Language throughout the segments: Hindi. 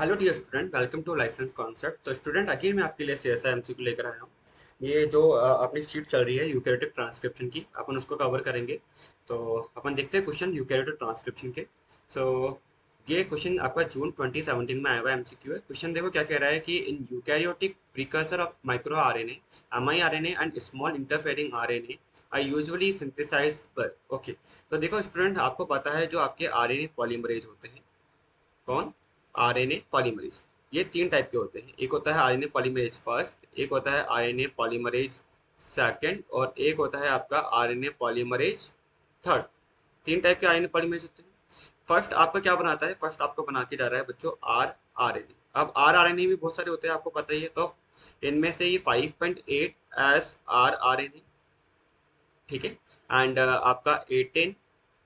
Hello dear student, welcome to licence concept. तो स्टूडेंट, अगेन मैं आपके लिए सीएसआई एमसीक्यू लेकर आया हूँ। ये जो अपनी शीट चल रही है यूकेरेटिव ट्रांसक्रिप्शन की, अपन उसको कवर करेंगे। तो अपन देखते हैं क्वेश्चन यूकेरेटिव ट्रांसक्रिप्शन के। सो ये क्वेश्चन आपका जून 2017 में आया हुआ एमसीक्यू है। क्वेश्चन देखो क्या कह रहा है कि in eukaryotic precursor of micro RNA, mRNA and small interfering RNA are usually synthesized पर। ओके, तो देखो स्टूडेंट, आपको पता है जो आपके आरएनए पॉलीमरेज होते हैं, कौन? RNA polymerase. ये तीन टाइप के होते हैं। एक होता है आरएनए पॉलीमरेज फर्स्ट, एक होता है आरएनए पॉलीमरेज सेकंड, और एक होता है आपका आरएनए पॉलीमरेज थर्ड। तीन टाइप के आरएनए पॉलीमरेज होते हैं। फर्स्ट आपका क्या बनाता है? फर्स्ट आपको बना के जा रहा है बच्चों आर आरएनए। अब आर आरएनए भी बहुत सारे होते हैं, आपको पता ही है। तो इनमें से ये 5.8 एस आर आरएनए, ठीक है, एंड आपका 18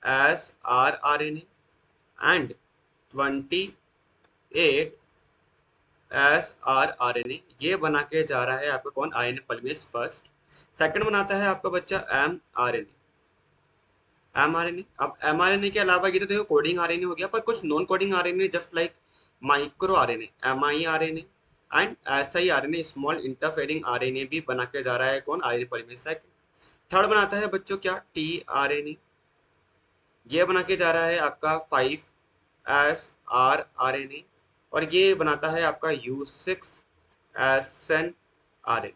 S R RNA and 28 S R R N A, ये बना के जा रहा है आपका कौन? R N A polymerase first. Second बनाता है आपका बच्चा M R N A. M R N A, अब एम आर एन ए के अलावा ये तो देखो कोडिंग आर एन ए हो गया, पर कुछ non coding R N A just like micro R N A, M I R N A and S I R N A, small interfering R N A भी बना के जा रहा है कौन? R N A polymerase second. Third बनाता है बच्चों क्या? T R N A. ये बना के जा रहा है आपका 5 S R R N A, और ये बनाता है आपका you 6 S N R N.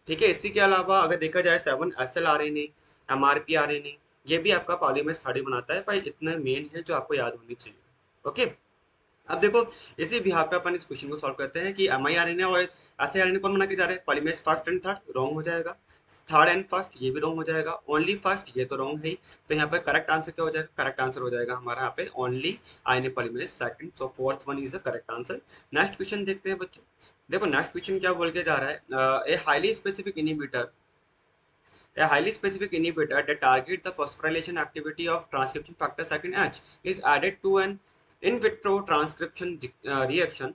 ठीक है, इसी के अलावा अगर देखा जाए 7 S L R N A, M R P R N A, ये भी आपका पॉलीमरेज थर्ड बनाता है। पर इतने मेन है जो आपको याद होनी चाहिए। ओके, अब देखो, इसी बिहार पे अपन इस क्वेश्चन को सॉल्व करते हैं कि M I R N A और S I R N A कौन बना के जा रहे हैं? Polymerase first and third, wrong हो जाएगा। थर्ड एंड फर्स्ट, ये भी रॉन्ग हो जाएगा। ओनली फर्स्ट, ये तो रॉन्ग है ही। तो यहाँ पे करेक्ट आंसर क्या हो जाएगा? करेक्ट आंसर हो जाएगा हमारा यहाँ पे only I N A polymerase second. So fourth one is the correct answer. Next question देखते हैं बच्चों। देखो नेक्स्ट क्वेश्चन क्या बोल के जा रहा है, a highly specific inhibitor, a highly specific inhibitor that target the phosphorylation activity of transcription factor second H is added to an in vitro transcription reaction.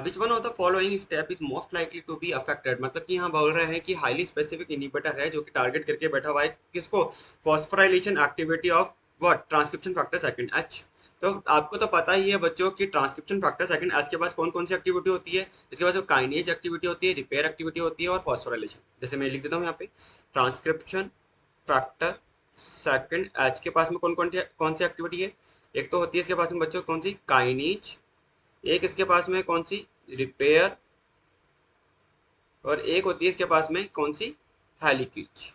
Which one of the following step is most likely to be affected? मतलब कि यहाँ बोल रहे हैं कि हाईली स्पेसिफिक इनिबिटर है जो कि टारगेट करके बैठा हुआ है किसको? Phosphorylation activity of what? Transcription factor second H. तो आपको तो पता ही है बच्चों कि ट्रांसक्रिप्शन फैक्टर सेकंड एच के बाद कौन कौन सी एक्टिविटी होती है? इसके बाद काइनेज एक्टिविटी होती है, रिपेयर एक्टिविटी होती है, और फॉस्फोराइलेशन। जैसे मैं लिख देता हूँ यहाँ पे, ट्रांसक्रिप्शन फैक्टर सेकंड एच के पास में कौन सी एक्टिविटी है? एक तो होती है इसके पास में बच्चों कौन सी? काइनेज। एक इसके पास में कौन सी? रिपेयर। और एक होती है इसके पास में कौन सी? हेलिकेज।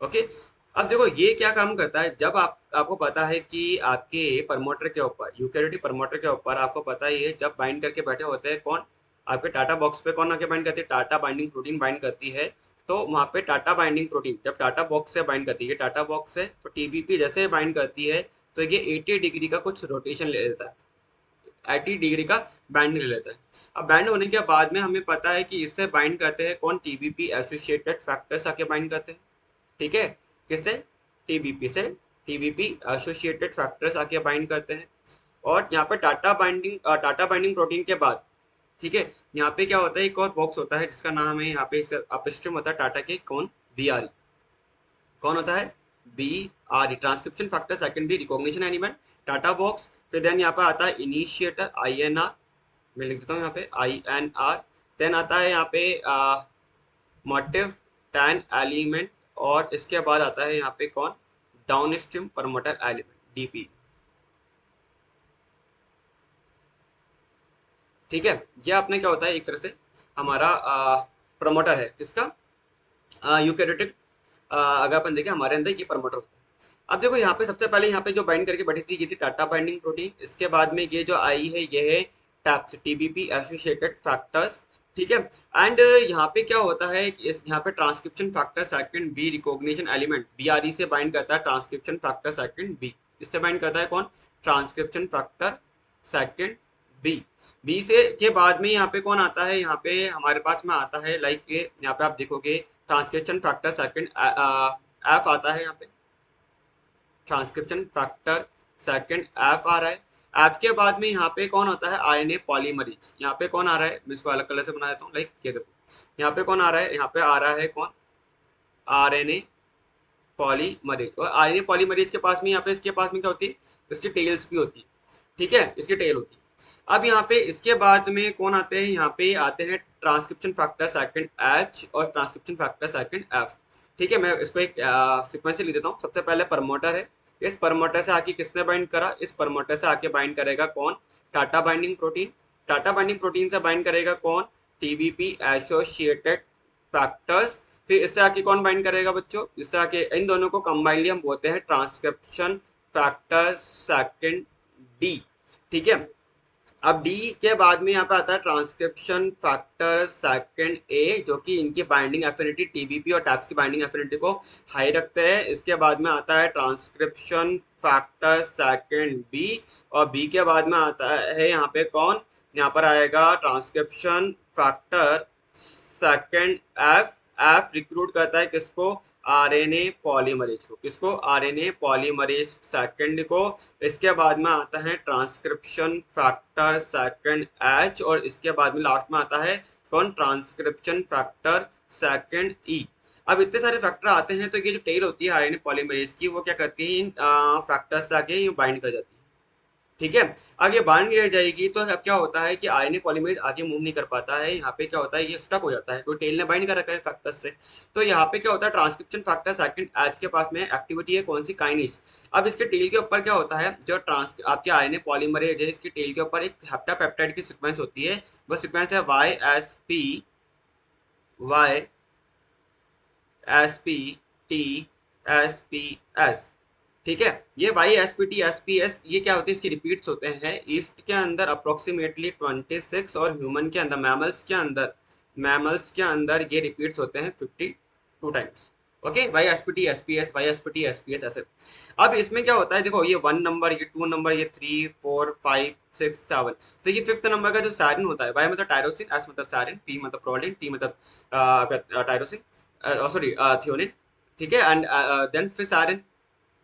ओके, अब देखो ये क्या काम करता है। जब आपको पता है कि आपके प्रमोटर के ऊपर, यूकैरियोटिक प्रमोटर के ऊपर आपको पता ही है, जब बाइंड करके बैठे होते हैं कौन? आपके टाटा बॉक्स पे कौन आके बाइंड करती है? टाटा बाइंडिंग प्रोटीन बाइंड करती है। तो वहां पे टाटा बाइंडिंग प्रोटीन जब टाटा बॉक्स से बाइंड करती है, टाटा बॉक्स से तो टीबीपी जैसे बाइंड करती है, तो ये 80 डिग्री का कुछ रोटेशन ले लेता है, 80 डिग्री का बैंड ले लेता है। अब बैंड होने के बाद में हमें पता है कि इससे बाइंड करते हैं कौन? टीबीपी एसोसिएटेड फैक्टर्स आके बाइंड करते हैं। ठीक है, किससे? टीबीपी से। टीबीपी एसोसिएटेड फैक्टर्स आके बाइंड करते हैं। और यहाँ पे टाटा बाइंडिंग प्रोटीन के बाद, ठीक है, यहाँ पे क्या होता है? एक और बॉक्स होता है जिसका नाम है यहाँ पे अपस्ट्रीम होता है टाटा के, कौन? बीआरई। कौन होता है? B R E, transcription factor second B recognition element, TATA box. फिर देन यहाँ पे आता है इनिशिएटर आई एन आर, मैं लिख देता हूँ यहाँ पे आई एन आर। देन आता है यहाँ पे मोटिव टैन एलिमेंट, और इसके बाद आता है यहाँ पे कौन? Down stream promoter element, DP. ठीक है, यह अपने क्या होता है? एक तरह से हमारा प्रमोटर है, किसका? यूकैरियोटिक। अगर अपन देखें हमारे अंदर ये प्रमोटर होता है। अब देखो यहाँ पे सबसे पहले यहाँ पे जो बाइंड करके बैठी थी ये थी टाटा बाइंडिंग प्रोटीन। इसके बाद में ये जो आई है ये है टैप्स, टीबीपी एसोसिएटेड फैक्टर्स। ठीक है, एंड यहाँ पे क्या होता है कि यहाँ पे transcription factor second B recognition element BRE से बाइंड करता है ट्रांसक्रिप्शन फैक्टर सेकंड बी। इससे बाइंड करता है कौन? Transcription factor second B. B से के बाद में यहाँ पे कौन आता है? यहाँ पे हमारे पास में आता है लाइक यहाँ पे आप देखोगे ट्रांसक्रिप्शन फैक्टर सेकंड एफ आता है यहाँ पे, ट्रांसक्रिप्शन फैक्टर सेकंड एफ आ रहा है। एफ के बाद में यहाँ पे कौन होता है? RNA polymerase. यहाँ पे कौन आ रहा है? मैं इसको अलग कलर से बना देता हूँ, लाइक ये देखो यहाँ पे कौन आ रहा है? यहाँ पे आ रहा है कौन? RNA polymerase. और आरएनए पॉलीमरेज के पास में यहाँ पे इसके पास में क्या होती है? इसकी टेल्स भी होती है। ठीक है, इसकी टेल होती है। अब यहाँ पे इसके बाद में कौन आते हैं, यहाँ पे आते हैं ट्रांसक्रिप्शन फैक्टर सेकंड एच और ट्रांसक्रिप्शन फैक्टर सेकंड एफ। ठीक है, मैं इसको एक सीक्वेंस से लिख देता हूँ। सबसे पहले प्रमोटर है, इस प्रमोटर से आके किसने बाइंड करा, इस प्रमोटर से आके बाइंड करेगा कौन, TATA binding protein. TATA binding protein से बाइंड करेगा कौन, टीबीपी एसोसिएटेड फैक्टर्स। फिर इससे आके कौन बाइंड करेगा बच्चों, इससे आके इन दोनों को कंबाइनली हम बोलते हैं ट्रांसक्रिप्शन फैक्टर सेकंड डी। ठीक है, अब डी के बाद में यहाँ पे आता है ट्रांसक्रिप्शन फैक्टर सेकंड ए, जो कि इनकी बाइंडिंग एफिनिटी टीबीपी और टैप्स की बाइंडिंग एफिनिटी को हाई रखते हैं। इसके बाद में आता है ट्रांसक्रिप्शन फैक्टर सेकंड बी, और बी के बाद में आता है यहाँ पे कौन, यहाँ पर आएगा transcription factor second F. F recruit करता है किसको, आरएनए पॉलीमरेज को, किसको, आरएनए पॉलीमरेज सेकंड को। इसके बाद में आता है ट्रांसक्रिप्शन फैक्टर सेकंड एच, और इसके बाद में लास्ट में आता है कौन, ट्रांसक्रिप्शन फैक्टर सेकंड ई। अब इतने सारे फैक्टर आते हैं, तो ये जो टेल होती है आरएनए पॉलीमरेज की, वो क्या करती है, इन फैक्टर्स से आगे ये बाइंड कर जाती है। ठीक है, आगे बाइंड गिर जाएगी तो अब क्या होता है कि आरएनए पॉलीमरेज आगे मूव नहीं कर पाता है। यहाँ पे क्या होता है, ये स्टक हो जाता है, कोई टेल ने बाइंड कर रखा है फैक्टर्स से। तो यहाँ पे क्या होता है, ट्रांसक्रिप्शन फैक्टर सेकंड एच के पास में एक्टिविटी है कौन सी, काइनेज। अब इसके टेल के ऊपर क्या होता है, जो ट्रांस आपके आरएनए पॉलीमरेज है, इसकी टेल के ऊपर एक हेप्टापेप्टाइड की सीक्वेंस होती है। वो सीक्वेंस है Y S P T S P S. ठीक है, ये Y S P T S P S ये क्या होते हैं, इसके रिपीट्स होते हैं। ईस्ट के अंदर अप्रोक्सीमेटली 26 और ह्यूमन के अंदर, मैमल्स के अंदर ये रिपीट्स होते हैं 52 times. Okay, Y S P T S P S, Y S P T S P S ऐसे। अब इसमें क्या होता है, देखो ये 1 नंबर, ये 2 नंबर, ये 3 4 5 6 7, तो ये 5th नंबर का जो सारिन होता है, वाई मतलब टायरोसिन, एस मतलब सारिन, पी मतलब प्रोलिन, टी मतलब टायरोसिन, सॉरी थियोनिन। ठीक है, एंड देन फिर सारिन,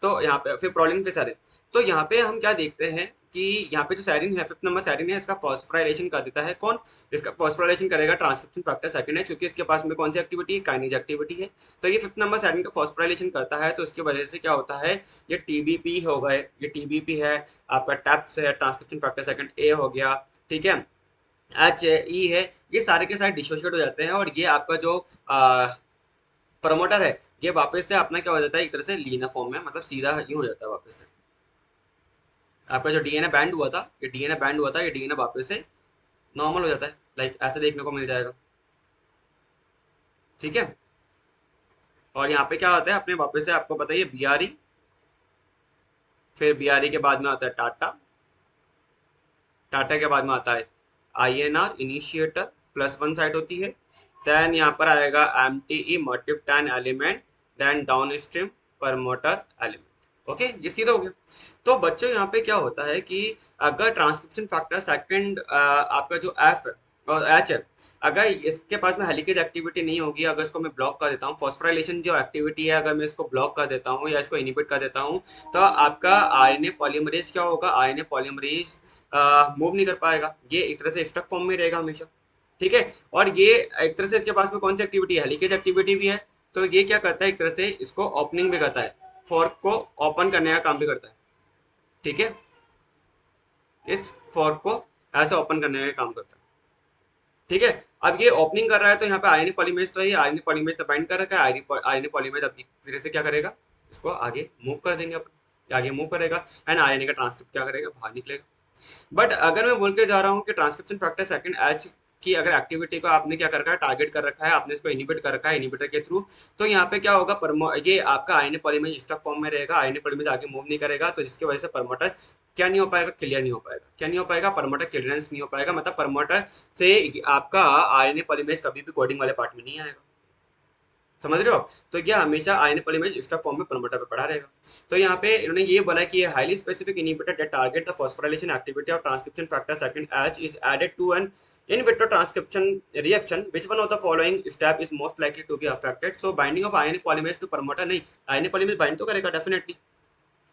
तो यहाँ पे फिर प्रोलिन पे सैरिन। तो यहाँ पे हम क्या देखते हैं कि यहाँ पे जो सैरिन है, 5th नंबर सैरिन है, इसका फॉस्फोराइलेशन कर देता है कौन, इसका फॉस्फोराइलेशन करेगा ट्रांसक्रिप्शन फैक्टर सेकंड है, क्योंकि इसके पास में कौन सी एक्टिविटी है, काइनेज एक्टिविटी है। तो ये 5th नंबर सैरिन का फॉस्फोराइलेशन करता है, तो इसकी वजह से क्या होता है, ये टीबीपी हो गए, ये टीबीपी है, आपका टैप्स है, ट्रांसक्रिप्शन फैक्टर सेकंड ए हो गया। ठीक है, एच ई है, ये सारे के सारे डिसोशिएट हो जाते हैं, और ये आपका जो प्रमोटर है, ये वापस से अपना क्या हो जाता है, एक तरह से लीनियर फॉर्म में, मतलब सीधा ही हो जाता है वापस से। आपका जो डीएनए बैंड हुआ था, ये डीएनए बैंड हुआ था, ये डीएनए वापस से नॉर्मल हो जाता है, लाइक ऐसे देखने को मिल जाएगा। ठीक है, और यहाँ पे क्या होता है, अपने वापस से आपको बताइए बीआरई, फिर बीआरई के बाद में आता है टाटा, टाटा के बाद में आता है आईएनआर इनिशिएटर, +1 साइट होती है। देन यहाँ पर आएगा MTE motif 10 element, then downstream promoter element. Okay, ये सीधा हो गया। तो बच्चों यहाँ पे क्या होता है कि अगर ट्रांसक्रिप्शन फैक्टर सेकंड आपका जो एफ है और एच है, अगर इसके पास में हेलिकेज एक्टिविटी नहीं होगी, अगर इसको मैं ब्लॉक कर देता हूँ, फॉस्फोराइलेशन जो एक्टिविटी है अगर मैं इसको ब्लॉक कर देता हूँ या इसको इनिबिट कर देता हूँ, तो आपका आरएनए पॉलीमरेज क्या होगा, आरएनए पॉलीमरेज मूव नहीं कर पाएगा, ये एक तरह से स्टक फॉर्म में रहेगा हमेशा। ठीक है, और ये एक तरह से इसके पास में कौन सी एक्टिविटी है, हेलिकेज एक्टिविटी भी है। तो ये क्या करता है, एक तरह से इसको ओपनिंग भी करता है, फॉर्क को ओपन करने का काम भी करता है। ठीक है, इस फॉर्क को ऐसे ओपन करने का काम करता है। ठीक है, अब ये ओपनिंग कर रहा है, तो यहाँ पे आरएनए पॉलीमरेज, तो ये आरएनए पॉलीमरेज तो बाइंड कर रखा है, आरएनए पॉलीमरेज अब धीरे से क्या करेगा, इसको आगे मूव कर देंगे अपन, आगे मूव करेगा, एंड आरएनए का ट्रांसक्रिप्ट क्या करेगा, बाहर निकलेगा। बट अगर मैं बोल के जा रहा हूँ कि ट्रांसक्रिप्शन फैक्टर सेकंड एच की अगर एक्टिविटी को आपने क्या कर रखा है, टारगेट कर रखा है, आपने इसको इनिबिट कर रखा है इनिबिटर के थ्रू, तो यहाँ पे क्या होगा, ये आपका आरएनए पॉलीमरेज स्टक फॉर्म में रहेगा, आरएनए पॉलीमरेज आगे मूव नहीं करेगा, तो जिसकी वजह से प्रमोटर क्या नहीं हो पाएगा, क्लियर नहीं हो पाएगा। क्या नहीं हो पाएगा, प्रमोटर क्लियरेंस नहीं हो पाएगा, मतलब प्रमोटर से आपका आरएनए पॉलीमरेज कभी भी कोडिंग वाले पार्ट में नहीं आएगा। समझ रहे हो आप, तो ये हमेशा आरएनए पॉलीमरेज स्टक फॉर्म में प्रमोटर पे पड़ा रहेगा। तो यहाँ पे इन्होंने ये बोला कि ये highly specific inhibitor that target the phosphorylation activity of transcription factor second H is added to an in vitro transcription reaction, which one of the following step is most likely to be affected? So binding of RNA polymerase to promoter, नहीं RNA polymerase bind तो करेगा डेफिनेटली,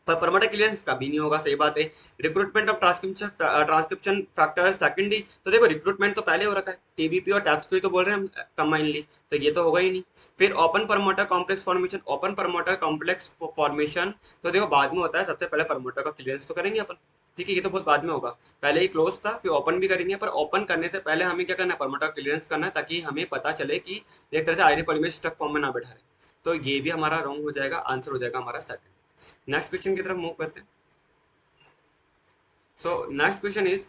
पर प्रमोटर क्लियरेंस कभी नहीं होगा, सही बात है। Recruitment of transcription factor secondly, तो देखो रिक्रूटमेंट तो पहले हो रखा है, टीबीपी और टैप्स को ही तो बोल रहे हैं हम कंबाइनली, तो ये तो होगा ही नहीं। फिर open promoter complex formation, open promoter complex formation, तो देखो बाद में होता है, सबसे पहले प्रमोटर का क्लियरेंस तो करेंगे अपन। ठीक है, ये तो बहुत बाद में होगा। पहले ही क्लोज था, फिर ओपन भी करेंगे, पर ओपन करने से पहले हमें क्या करना है, परमाणु क्लियरेंस करना है, ताकि हमें पता चले कि एक तरह से आयरन पॉलीमरेज स्टक फॉर्म में ना बैठा रहे। तो ये भी हमारा रॉन्ग हो जाएगा, आंसर हो जाएगा हमारा सेकंड। नेक्स्ट क्वेश्चन की तरफ मूव करते हैं। So next question is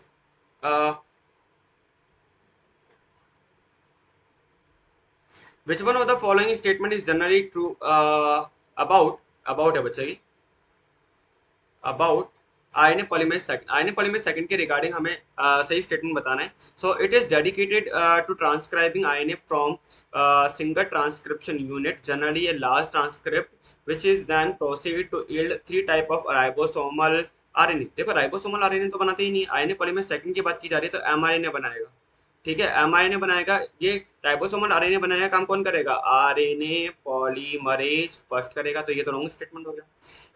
which one of the following statement is generally true about है बच्चे की, about ion polymerase second. Ion polymerase second के रिगार्डिंग हमें सही स्टेटमेंट बताना है। So it is dedicated to transcribing ion from single transcription unit, generally a large transcript which is then proceed to yield three type of ribosomal RNA। देखो राइबोसोमल आरएनए तो बनाते ही नहीं, आयन पॉलीमरेज सेकंड की बात की जा रही है, तो एमआरएनए बनाएगा। ठीक है, एमआरएनए बनाएगा। ये राइबोसोमल आरएनए बनाएगा, काम कौन करेगा, आरएनए पॉलीमरेज फर्स्ट करेगा। तो ये तो रॉन्ग स्टेटमेंट हो गया।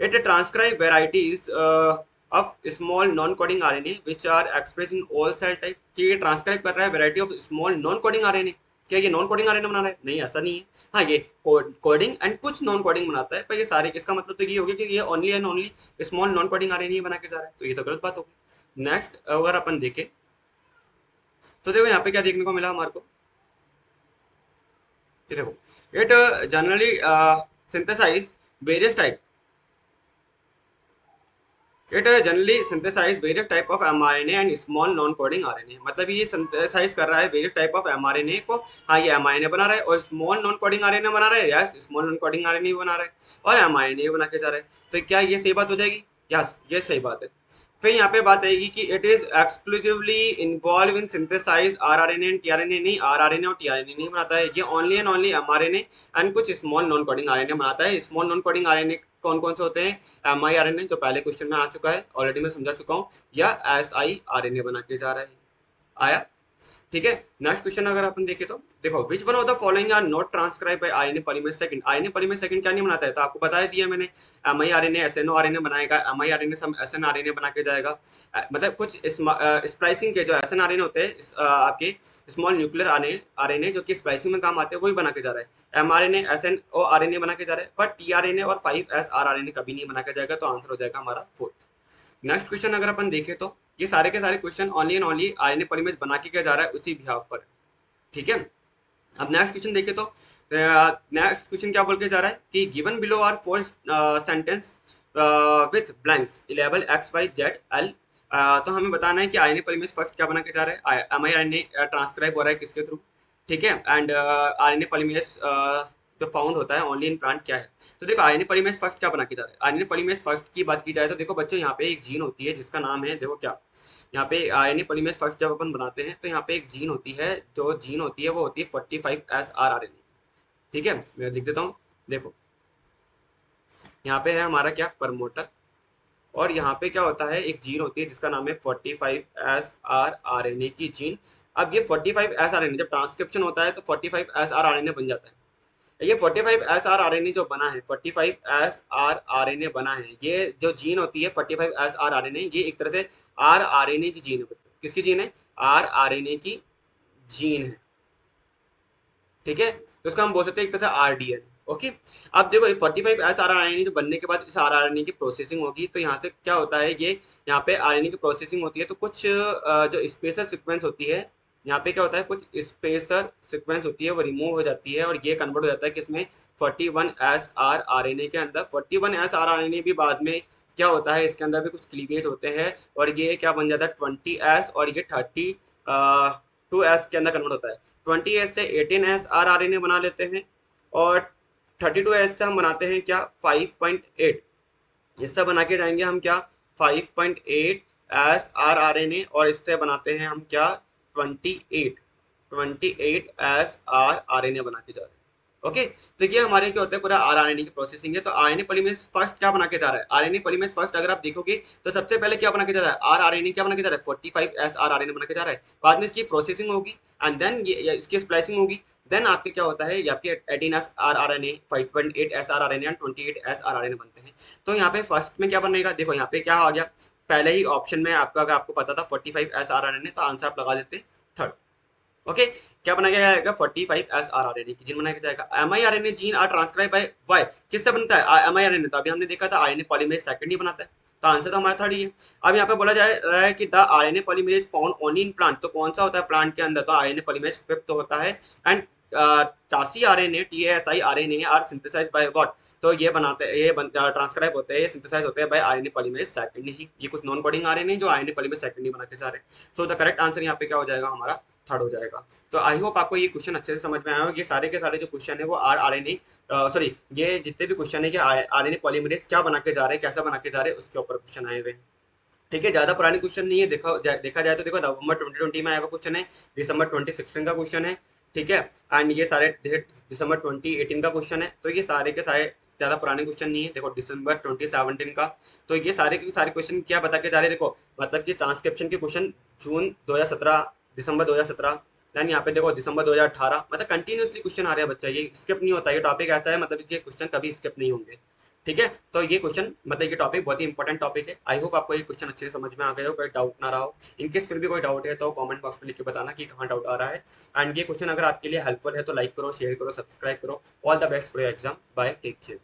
It transcribe varieties of small non coding RNA which are express in all cell type. कि ये ट्रांसक्राइब कर रहा है variety of small non coding RNA. क्या ये नॉन कोडिंग आरएनए बना रहा है? नहीं, ऐसा नहीं है। हाँ, ये कोडिंग एंड कुछ नॉन कोडिंग बनाता है, पर ये सारे, इसका मतलब तो ये हो गया कि ये only and only small non coding RNA बना के जा रहा है, तो ये तो गलत बात होगी। नेक्स्ट अगर अपन देखें तो देखो यहाँ पे क्या देखने को मिला हमारे को, ये देखो it generally synthesize various type, it generally synthesize various type of mRNA and small non coding RNA. मतलब ये सिंथेसाइज कर रहा है वेरियस टाइप ऑफ एमआरएनए को। हाँ, ये एमआरएनए बना रहा है और स्मॉल नॉन कोडिंग आरएनए बना रहा है। Yes, small non coding RNA बना रहा है और एमआरएनए बना के जा रहा है। तो क्या ये सही बात हो जाएगी? यस, ये सही बात है। फिर यहाँ पे बात आएगी कि it is exclusively involve in synthesize rRNA and tRNA. नहीं, आरआरएनए और टीआरएनए नहीं बनाता है, ये only and only mRNA and कुछ स्मॉल नॉन कोडिंग आरएनए बनाता है। स्मॉल नॉन कोडिंग आरएनए कौन कौन से होते हैं? एमआईआरएनए जो पहले क्वेश्चन में आ चुका है, ऑलरेडी मैं समझा चुका हूँ, या एसआईआरएनए बना के जा रहा है। आया? ठीक है। नेक्स्ट क्वेश्चन अगर अपन देखें तो देखो which one of the following are not transcribe by RNA polymerase second. RNA polymerase second क्या नहीं बनाता है, तो आपको बता ही दिया मैंने। एमआईआरएनए एसएनओ आरएनए बनाएगा, एमआईआरएनए सम एसएनआरएनए बना के जाएगा। मतलब कुछ स्प्लाइसिंग के जो एसएनआरएनए होते हैं, आपके स्मॉल न्यूक्लियर आरएनए जो कि स्प्लाइसिंग में काम आते हैं, वही बना के जा रहा है। एमआरएनए एसएनओ आरएनए बना के जा रहा है, पर टीआरएनए और 5SR आरएनए कभी नहीं बना के जाएगा। तो आंसर हो जाएगा हमारा फोर्थ। नेक्स्ट क्वेश्चन अगर अपन देखें तो ये सारे के सारे question only and only RNA polymerase बना के क्या जा रहा है, उसी बिहाफ पर। ठीक है। अब नेक्स्ट क्वेश्चन देखें तो नेक्स्ट क्वेश्चन क्या बोल के जा रहा है कि given below are four sentence with blanks label X Y Z L. तो हमें बताना है कि आरएनए पॉलीमरेज फर्स्ट क्या बना के जा रहा है, एमआईआरएनए ट्रांसक्राइब हो रहा है किसके थ्रू। ठीक है, एंड आरएनए पॉलीमरेज जो फाउंड होता है ओनली इन प्लांट क्या है। तो देखो आरएनए पॉलीमरेज फर्स्ट क्या बना के जा रहा है, आरएनए पॉलीमरेज फर्स्ट की बात की जाए तो देखो बच्चों यहाँ पे एक जीन होती है जिसका नाम है, देखो क्या यहाँ पे आरएनए पॉलीमरेज फर्स्ट जब अपन बनाते हैं तो यहाँ पे एक जीन होती है, जो जीन होती है वो होती है 45SR आरएनए। ठीक है, मैं लिख देता हूँ। देखो यहाँ पे है हमारा क्या, प्रमोटर, और यहाँ पे क्या होता है, एक जीन होती है जिसका नाम है 45SR आरएनए की जीन। अब ये 45S आरएनए जब ट्रांसक्रिप्शन होता है तो 45SR आरएनए बन जाता है। ये 45SR आरएनए जो बना है, 45SR आरएनए बना है, ये जो जीन होती है 45SR आरएनए, ये एक तरह से आरआरएनए की जीन है बच्चों। किसकी जीन है? आरआरएनए की जीन है। ठीक है, तो उसका हम बोल सकते हैं एक तरह से आरडीएन। ओके। अब देखो 45SR आरएनए जो बनने के बाद इस आरआरएनए की प्रोसेसिंग होगी, तो यहाँ से क्या होता है, ये यहाँ पे आरएनए की प्रोसेसिंग होती है तो कुछ जो स्पेसर सीक्वेंस होती है, यहाँ पे क्या होता है, कुछ स्पेसर सीक्वेंस होती है वो रिमूव हो जाती है और ये कन्वर्ट हो जाता है किसमें, 41SR आरएनए के अंदर। 41SR आरएनए भी बाद में क्या होता है, इसके अंदर भी कुछ क्लीवेज होते हैं और ये क्या बन जाता है 20S, और ये 32S के अंदर कन्वर्ट होता है। 20S से 18SR आरएनए बना लेते हैं और 32S से हम बनाते हैं क्या, 5.8। इससे बना के जाएंगे हम क्या, 5.8SR आरएनए, और इससे बनाते हैं हम क्या, 28SR आरएनए बना के जा रहे हैं। ओके। तो ये हमारे क्या होता है, पूरा आरआरएनए की प्रोसेसिंग है। तो आरएनए पॉलीमरेज फर्स्ट क्या बना के जा रहा है, आरएनए पॉलीमरेज फर्स्ट अगर आप देखोगे तो सबसे पहले क्या बना के जा रहा है, आरआरएनए क्या बना के जा रहा है, 45SR आरएनए बना के जा रहा है। बाद में इसकी प्रोसेसिंग होगी एंड देन ये इसकी स्प्लाइसिंग होगी। देन आपके क्या होता है, ये आपके 18SR RNA, 5.8SR RNA and 28SR RNA बनते हैं। तो यहाँ पे फर्स्ट में क्या बनेगा, देखो यहाँ पे क्या आ गया, पहले ही ऑप्शन में आपका, अगर आपको पता था 45SR आरएनए, तो आंसर आप लगा देते थर्ड। ओके। क्या बनाया जाएगा, 45SR आरएनए की जीन बनाया जाएगा। MiRNA gene are transcribe by Y, किससे बनता है एमआईआरएनए, तो अभी हमने देखा था आरएनए पॉलीमरेज सेकंड ही बनाता है। तो आंसर तो हमारा थर्ड ही है। अब यहाँ पे बोला जा रहा है कि the RNA polymerase found only in plant, तो कौन सा होता है प्लांट के अंदर, तो आरएनए पॉलीमरेज फिफ्थ होता है। And tasi RNA TSI RNA are synthesized by what, तो ये बनाते हैं, ये ट्रांसक्राइब होते हैं, ये सिंथेसाइज होते हैं बाय आरएनए पॉलीमरेज सेकेंड ही। ये कुछ नॉन कोडिंग आरएनए जो आरएनए पॉलीमरेज सेकेंड ही बना के जा रहे हैं। सो द करेक्ट आंसर यहाँ पे क्या हो जाएगा हमारा, थर्ड हो जाएगा। तो आई होप आपको ये क्वेश्चन अच्छे से समझ में आया हो। ये सारे के सारे जो क्वेश्चन है वो आरएनए सॉरी, ये जितने भी क्वेश्चन है कि आरएनए पॉलीमरेज क्या बना के जा रहे हैं, कैसा बना के जा रहे हैं, उसके ऊपर क्वेश्चन आए हुए हैं। ठीक है, ज्यादा पुराने क्वेश्चन नहीं है, देखा जाए तो देखो नवंबर 2020 में आया हुआ क्वेश्चन है, दिसंबर 2016 का क्वेश्चन है। ठीक है, एंड ये सारे दिसंबर 2018 का क्वेश्चन है, तो ये सारे के सारे ज्यादा पुराने क्वेश्चन नहीं है। देखो दिसंबर 2017 का, तो ये सारे के सारे क्वेश्चन क्या बता के जा रहे हैं, देखो मतलब कि ट्रांसक्रिप्शन के क्वेश्चन जून 2017, दिसंबर 2017, देन यहाँ पे देखो दिसंबर 2018, मतलब कंटिन्यूसली क्वेश्चन आ रहे हैं बच्चा, ये स्किप नहीं होता, ये टॉपिक ऐसा है मतलब ये क्वेश्चन कभी स्किप नहीं होंगे। ठीक है, तो ये क्वेश्चन मतलब ये टॉपिक बहुत ही इंपॉर्टेंट टॉपिक है। आई होप आपको ये क्वेश्चन अच्छे से समझ में आ गए हो, कोई डाउट ना रहा हो। इनकेस फिर भी कोई डाउट है तो कमेंट बॉक्स में लिख के बताना कि कहाँ डाउट आ रहा है। एंड ये क्वेश्चन अगर आपके लिए हेल्पफुल है तो लाइक करो, शेयर करो, सब्सक्राइब करो। All the best for your exam, bye, take care.